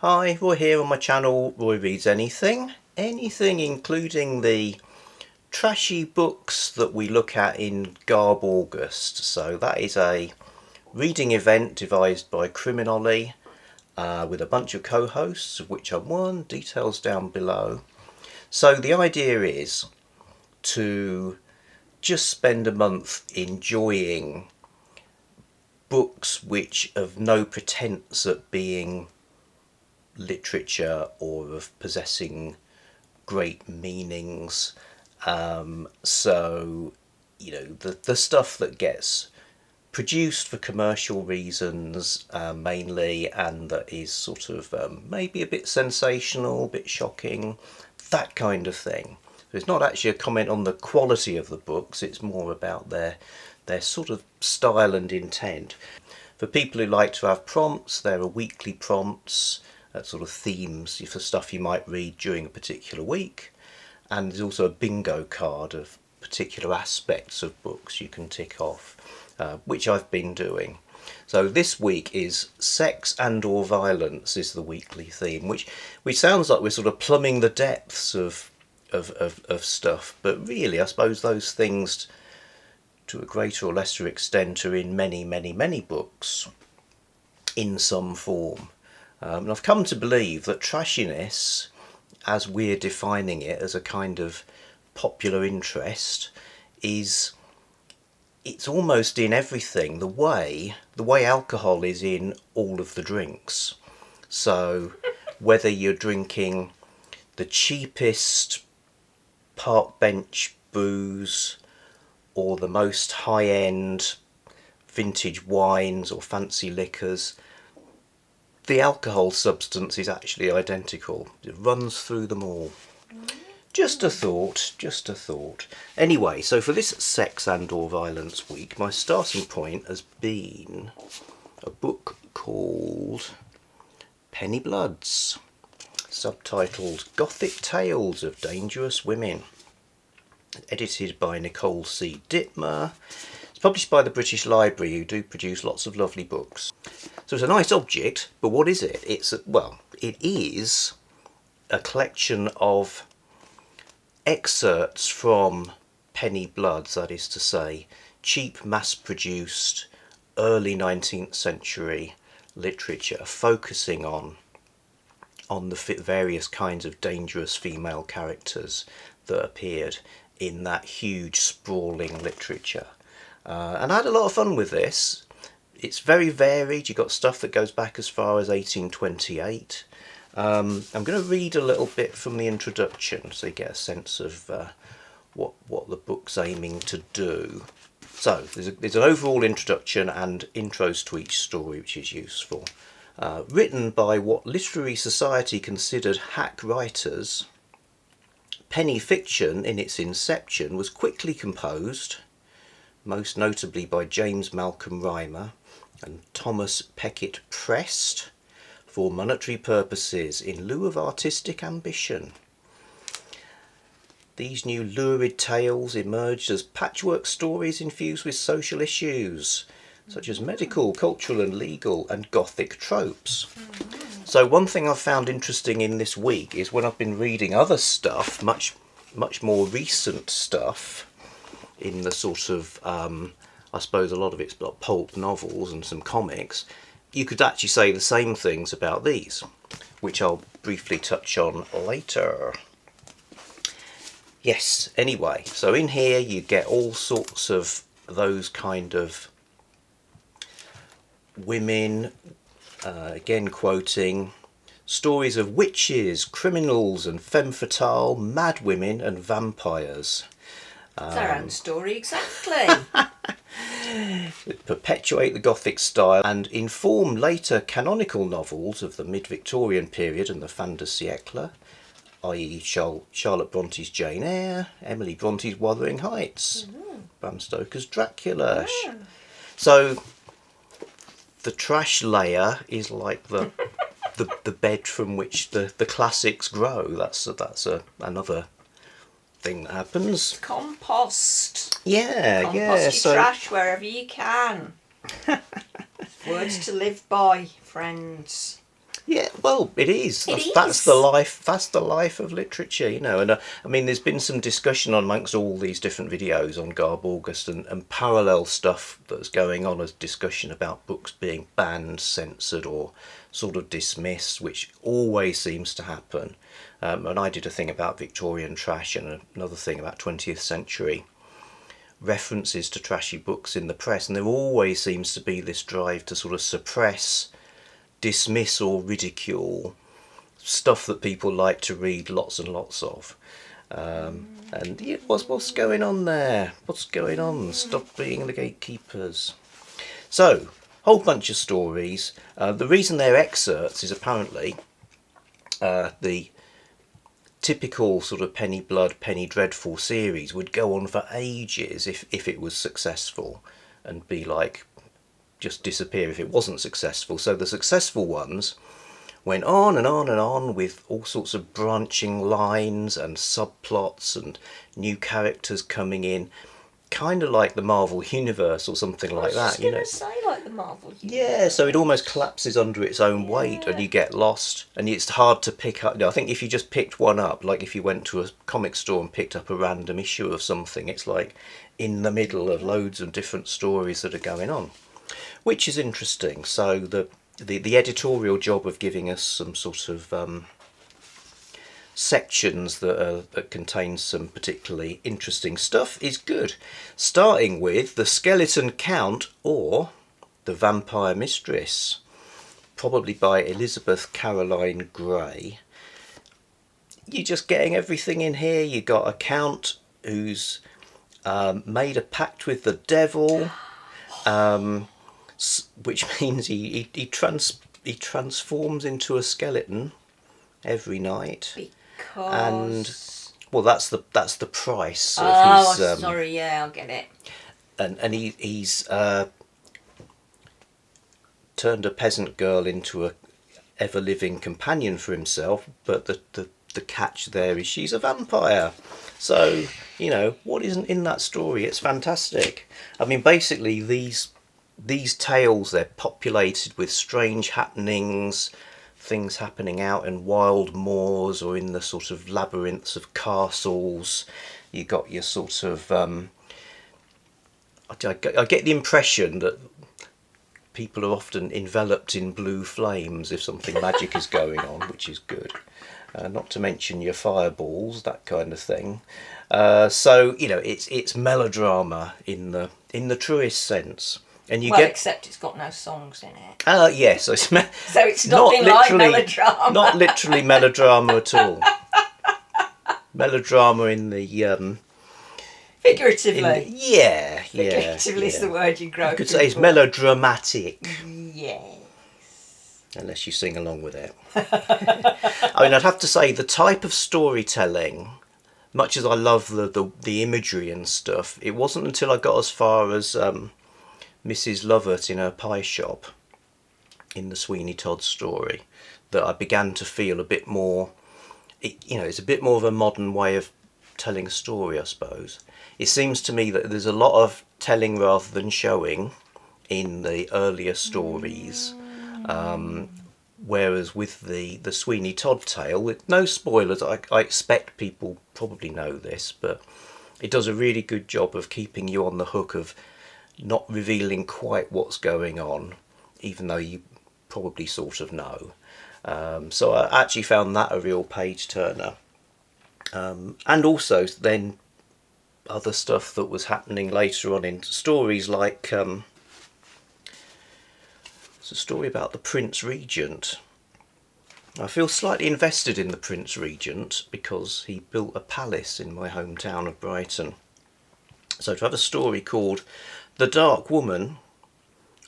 Hi, Roy here on my channel, Roy Reads Anything. Anything including the trashy books that we look at in Garbaugust. So that is a reading event devised by Criminally with a bunch of co-hosts, of which I'm one, details down below. So the idea is to just spend a month enjoying books which have no pretense at being literature or of possessing great meanings. So, you know, the stuff that gets produced for commercial reasons mainly, and that is sort of maybe a bit sensational, a bit shocking, that kind of thing. So it's not actually a comment on the quality of the books, it's more about their sort of style and intent. For people who like to have prompts, there are weekly prompts, sort of themes for stuff you might read during a particular week. And there's also a bingo card of particular aspects of books you can tick off, which I've been doing. So this week is sex and or violence is the weekly theme, which sounds like we're sort of plumbing the depths of stuff, but really I suppose those things to a greater or lesser extent are in many books in some form. And I've come to believe that trashiness, as we're defining it as a kind of popular interest, it's almost in everything, the way alcohol is in all of the drinks. So whether you're drinking the cheapest park bench booze or the most high-end vintage wines or fancy liquors, the alcohol substance is actually identical. It runs through them all. Just a thought, just a thought. Anyway, so for this sex and or violence week, my starting point has been a book called Penny Bloods, subtitled Gothic Tales of Dangerous Women, edited by Nicole C. Dittmer. It's published by the British Library, who do produce lots of lovely books. So it's a nice object, but what is it? It is a collection of excerpts from Penny Bloods, that is to say, cheap, mass-produced, early 19th century literature, focusing on the various kinds of dangerous female characters that appeared in that huge, sprawling literature. And I had a lot of fun with this. It's very varied. You've got stuff that goes back as far as 1828. I'm going to read a little bit from the introduction so you get a sense of what the book's aiming to do. So there's an overall introduction and intros to each story, which is useful. Written by what literary society considered hack writers, penny fiction in its inception was quickly composed, most notably by James Malcolm Rymer and Thomas Peckett Prest, for monetary purposes in lieu of artistic ambition. These new lurid tales emerged as patchwork stories infused with social issues, such as medical, cultural and legal, and Gothic tropes. So one thing I've found interesting in this week is when I've been reading other stuff, much more recent stuff, in the sort of, I suppose a lot of it's like pulp novels and some comics, you could actually say the same things about these, which I'll briefly touch on later. Yes, anyway, so in here you get all sorts of those kind of women, again quoting, stories of witches, criminals and femme fatale, mad women and vampires. It's our own story, exactly. Perpetuate the Gothic style and inform later canonical novels of the mid-Victorian period and the fin de siècle, i.e. Charlotte Bronte's Jane Eyre, Emily Bronte's Wuthering Heights, Bram Stoker's Dracula. So the trash layer is like the bed from which the classics grow. That's another thing that happens. Compost. Yeah, Compost your trash wherever you can. Words to live by, friends. Yeah, well, it is. It That's is. the life. That's the life of literature, you know. And I mean, there's been some discussion amongst all these different videos on Garbaugust and parallel stuff that's going on as discussion about books being banned, censored, or sort of dismissed, which always seems to happen. And I did a thing about Victorian trash and another thing about 20th century references to trashy books in the press, and there always seems to be this drive to sort of suppress, dismiss or ridicule stuff that people like to read lots and lots of. And yeah, what's going on there? What's going on? Stop being the gatekeepers. So, whole bunch of stories. The reason they're excerpts is apparently the typical sort of Penny Blood, Penny Dreadful series would go on for ages if it was successful, and be like just disappear if it wasn't successful. So the successful ones went on and on and on with all sorts of branching lines and subplots and new characters coming in, kind of like the Marvel Universe or something like that, you know. I was just going to say like the Marvel Universe. Yeah, so it almost collapses under its own weight and you get lost, and it's hard to pick up. I think if you just picked one up, like if you went to a comic store and picked up a random issue of something, it's like in the middle of loads of different stories that are going on, which is interesting. So the editorial job of giving us some sort of sections that contain some particularly interesting stuff is good. Starting with The Skeleton Count or The Vampire Mistress, probably by Elizabeth Caroline Gray. You're just getting everything in here. You got a count who's made a pact with the devil, which means he transforms into a skeleton every night. And well, that's the price of his. Sorry, yeah, I'll get it. And he's turned a peasant girl into a ever-living companion for himself. But the catch there is she's a vampire. So you know what isn't in that story? It's fantastic. I mean, basically these tales, they're populated with strange happenings. Things happening out in wild moors or in the sort of labyrinths of castles. You got your sort of I get the impression that people are often enveloped in blue flames if something magic is going on, which is good. Not to mention your fireballs, that kind of thing. So you know, it's melodrama in the truest sense. And you except it's got no songs in it. Yes. So it's nothing like melodrama. Not literally melodrama at all. Melodrama in the... Figuratively. Figuratively is the word you grow. You could say it's melodramatic. Yes. Unless you sing along with it. I mean, I'd have to say the type of storytelling, much as I love the imagery and stuff, it wasn't until I got as far as... Mrs. Lovett in her pie shop in the Sweeney Todd story that I began to feel a bit more, it's a bit more of a modern way of telling a story, I suppose. It seems to me that there's a lot of telling rather than showing in the earlier stories, whereas with the Sweeney Todd tale, with no spoilers, I expect people probably know this, but it does a really good job of keeping you on the hook of not revealing quite what's going on, even though you probably sort of know. So I actually found that a real page turner. And also then other stuff that was happening later on in stories, like it's a story about the Prince Regent. I feel slightly invested in the Prince Regent because he built a palace in my hometown of Brighton. So to have a story called The Dark Woman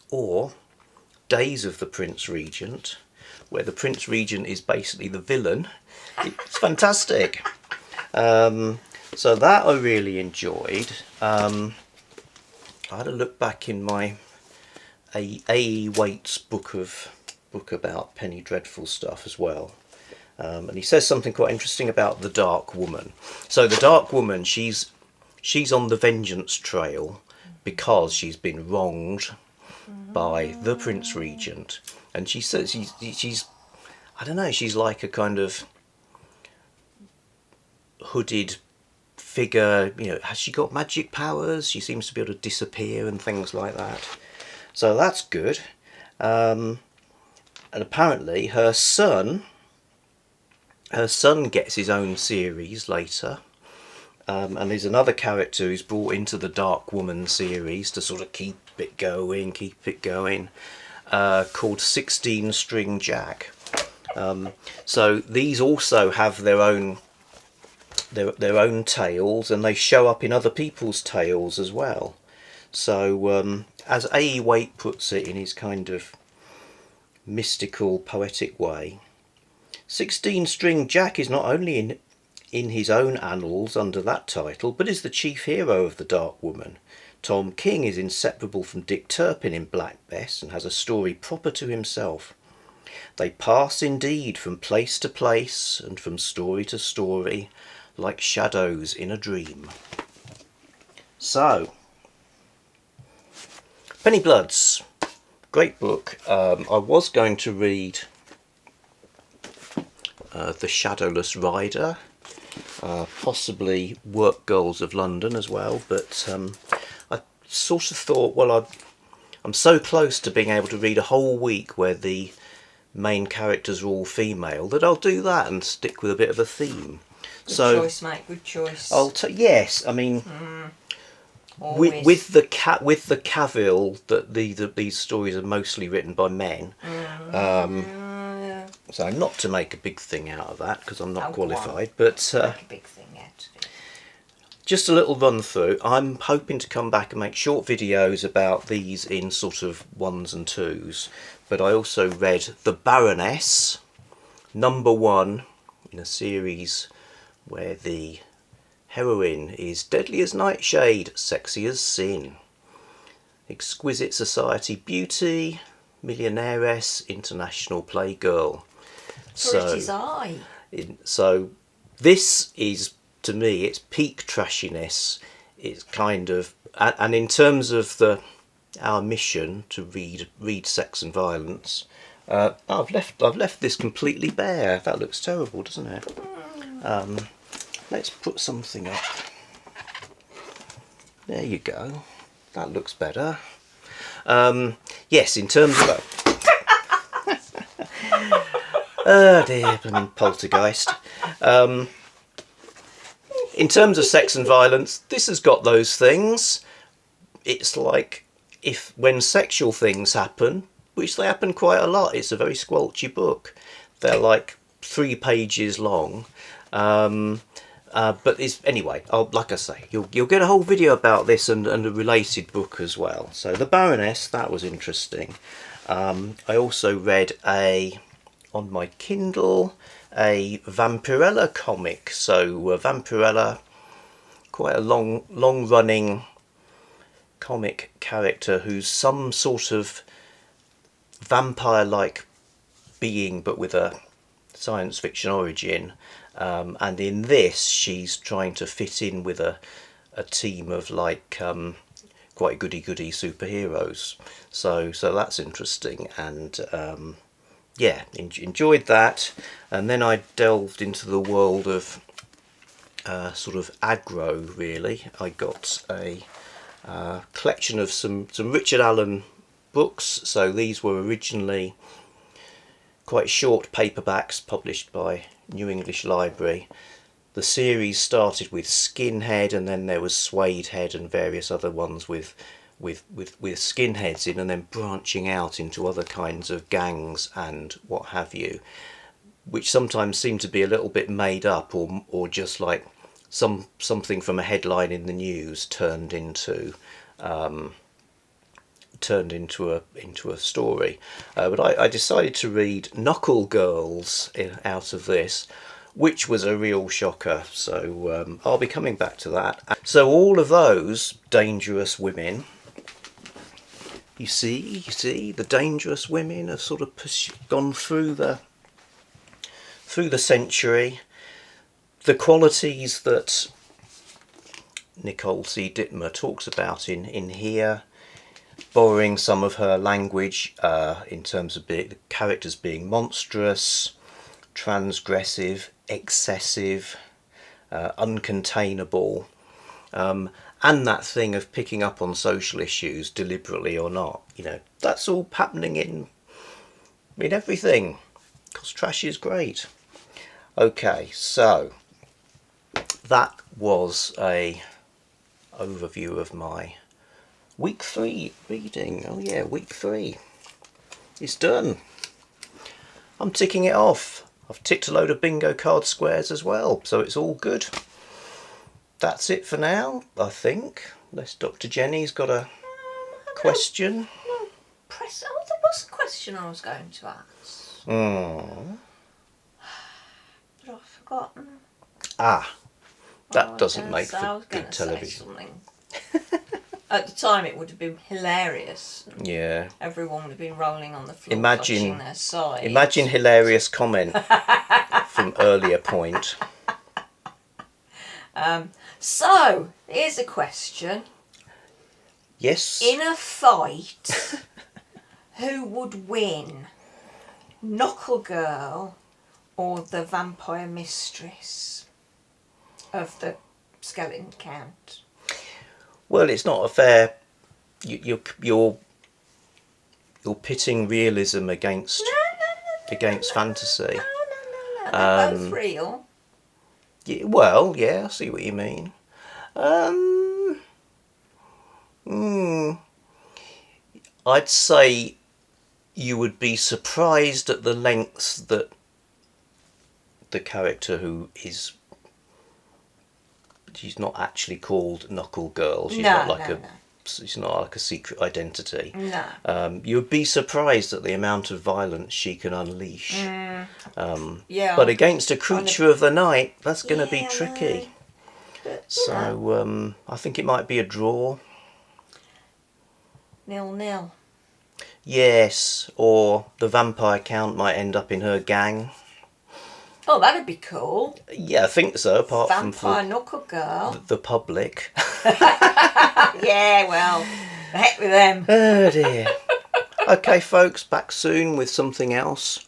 or Days of the Prince Regent, where the Prince Regent is basically the villain, it's fantastic. So that I really enjoyed. I had a look back in my A.E. Waite's book about Penny Dreadful stuff as well. And he says something quite interesting about the Dark Woman. So the Dark Woman, she's on the vengeance trail because she's been wronged by the Prince Regent, and she says she's I don't know, she's like a kind of hooded figure, you know. Has she got magic powers? She seems to be able to disappear and things like that. So that's good. And apparently her son gets his own series later. And there's another character who's brought into the Dark Woman series to sort of keep it going, called 16 String Jack. So these also have their own tales, and they show up in other people's tales as well. So as A. Waite puts it in his kind of mystical, poetic way, 16 String Jack is not only in his own annals under that title, but is the chief hero of the Dark Woman. Tom King is inseparable from Dick Turpin in Black Bess and has a story proper to himself. They pass indeed from place to place and from story to story, like shadows in a dream. So, Penny Bloods, great book. I was going to read The Shadowless Rider, possibly Work Girls of London as well, but I sort of thought, well, I'm so close to being able to read a whole week where the main characters are all female that I'll do that and stick with a bit of a theme. Good choice, mate. Good choice. Yes, I mean, with the caveat that these stories are mostly written by men. So not to make a big thing out of that, because I'm not qualified, but make a big thing out of it. Just a little run through. I'm hoping to come back and make short videos about these in sort of 1s and 2s. But I also read The Baroness, #1 in a series where the heroine is deadly as nightshade, sexy as sin. Exquisite society beauty, millionairess, international playgirl. Pretty's eye. So this is, to me, it's peak trashiness. It's kind of, and in terms of our mission to read sex and violence, I've left this completely bare. That looks terrible, doesn't it? Let's put something up. There you go. That looks better. Yes, in terms of oh dear, blooming poltergeist. In terms of sex and violence, this has got those things. It's like when sexual things happen, which they happen quite a lot. It's a very squelchy book. They're like 3 pages long. But anyway, like I say, you'll get a whole video about this and a related book as well. So The Baroness, that was interesting. I also read on my Kindle a Vampirella comic. So Vampirella, quite a long running comic character who's some sort of vampire-like being, but with a science fiction origin. And in this, she's trying to fit in with a team of like quite goody-goody superheroes. So that's interesting, and yeah, enjoyed that. And then I delved into the world of sort of aggro. Really, I got a collection of some Richard Allen books. So these were originally quite short paperbacks published by New English Library. The series started with Skinhead, and then there was Suede Head and various other ones with skinheads in, and then branching out into other kinds of gangs and what have you, which sometimes seem to be a little bit made up, or just like something from a headline in the news turned into a story. But I decided to read Knuckle Girls out of this, which was a real shocker. So I'll be coming back to that. So all of those dangerous women, you see, the dangerous women have sort of gone through the century. The qualities that Nicole C. Dittmer talks about in here, borrowing some of her language in terms of the characters being monstrous, transgressive, excessive, uncontainable, and that thing of picking up on social issues deliberately or not. You know, that's all happening in everything, because trash is great. Okay, so that was a overview of my week 3 reading. Oh yeah, week 3. It's done. I'm ticking it off. I've ticked a load of bingo card squares as well, so it's all good. That's it for now, I think. Unless Dr. Jenny's got a question. No, press. Oh, there was a question I was going to ask. But I've forgotten. That doesn't make for good television. At the time, it would have been hilarious. Yeah. Everyone would have been rolling on the floor, clutching their sides. Imagine hilarious comment from earlier point. So, here's a question. Yes. In a fight, who would win? Knuckle Girl or the vampire mistress of the skeleton count? Well, it's not a fair. You're pitting realism against fantasy. No. They're both real. Yeah, well, yeah, I see what you mean. I'd say you would be surprised at the lengths that the character who is... She's not actually called Knuckle Girl. She's not like a secret identity. No. You'd be surprised at the amount of violence she can unleash. Yeah. But against a creature of the night, that's going to be tricky. But, so I think it might be a draw. 0-0. Yes, or the vampire count might end up in her gang. Oh, that'd be cool. Yeah, I think so, apart Vampire Knuckle Girl. The public. Yeah, well, the heck with them. Oh dear. Okay, folks, back soon with something else.